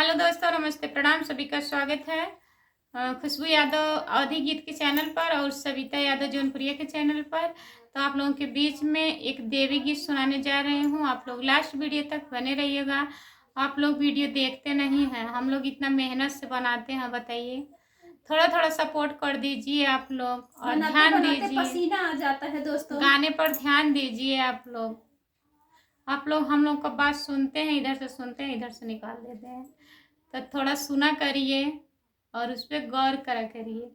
Hello दोस्तों, नमस्ते, प्रणाम। सभी का स्वागत है खुशबू यादव अवधि गीत के चैनल पर और सविता यादव जौनपुरिया के चैनल पर। तो आप लोगों के बीच में एक देवी गीत सुनाने जा रही हूँ। आप लोग लास्ट वीडियो तक बने रहिएगा। आप लोग वीडियो देखते नहीं हैं, हम लोग इतना मेहनत से बनाते हैं, बताइए। थोड़ा थोड़ा सपोर्ट कर दीजिए आप लोग और ध्यान दीजिए। पसीना आ जाता है दोस्तों। गाने पर ध्यान दीजिए आप लोग। हम लोग का बात सुनते हैं, इधर से सुनते हैं, इधर से निकाल देते हैं। तो थोड़ा सुना करिए और उस पर गौर करा करिए।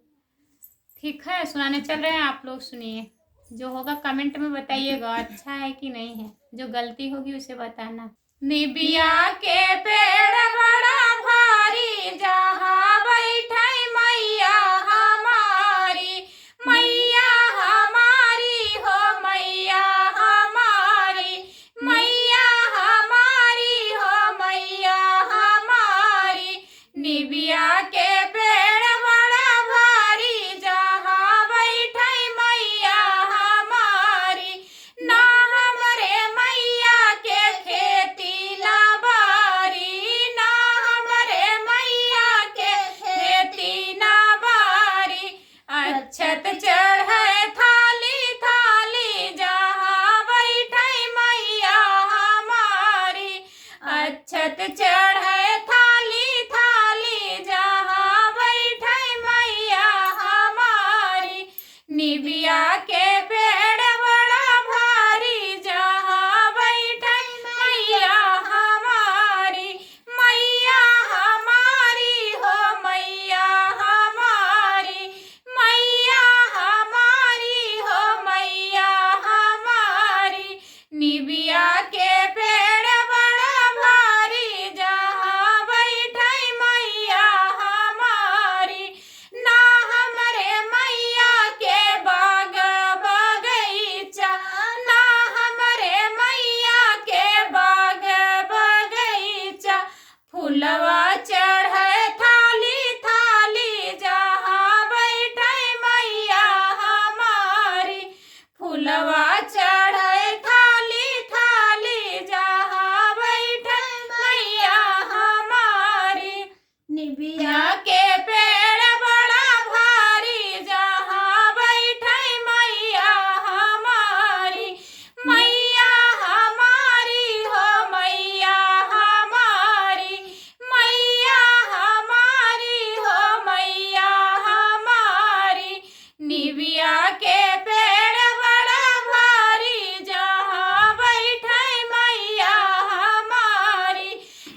ठीक है, सुनाने चल रहे हैं, आप लोग सुनिए। जो होगा कमेंट में बताइएगा अच्छा है कि नहीं है। जो गलती होगी उसे बताना। निबिया के पेड़ बड़ा भारी, जहाँ बैठे मैया हमारी, मैया हमारी हो, मैया हमारी, मैया हमारी हो, मैया हमारी। निबिया के पेड़ बड़ा भारी, जहाँ बैठे मैया हमारी। ना हमरे मैया के खेती ना बारी, ना हमरे मैया के खेती ना बारी। अक्षत चढ़े थाली थाली, जहाँ बैठे मैया हमारी। अक्षत चढ़े थाली थाली, जहाँ बैठे मैया हमारी। निबिया के पेड़ बड़ा भारी, जहाँ बैठे मैया हमारी, मैया हमारी हो, मैया हमारी, मैया हमारी हो, मैया हमारी। निबिया के पेड़ बड़ा भारी, जहाँ बैठे मैया हमारी। ना हमरे मैया के बाग बगीचा, ना हमरे मैया के बाग बगीचा। फूलवा चढ़े थाली थाली, जहाँ बैठे मैया हमारी। फूलवा चढ़े थाली थाली, जहाँ बैठे मैया हमारी। निबिया के पेड़ बड़ा भारी, जहाँ बैठे मैया हमारी। मैया हमारी हो, मैया हमारी, मैया हमारी हो, मैया हमारी। निबिया के पेड़ बड़ा भारी, जहाँ बैठे मैया हमारी।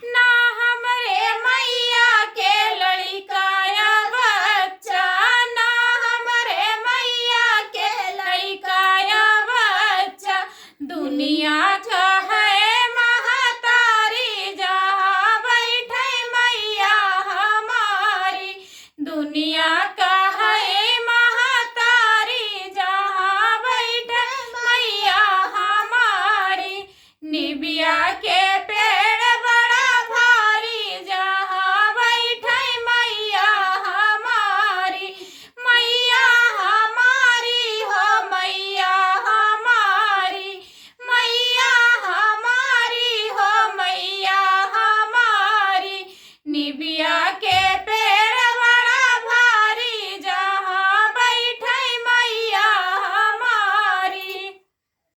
ना हमरे मैया के लड़का या बच्चा, ना हमरे मैया के लड़का या बच्चा। दुनिया चाहे महतारी, जहाँ बैठे मैया हमारी। दुनिया का है महतारी, जहाँ बैठे मैया हमारी। निबिया के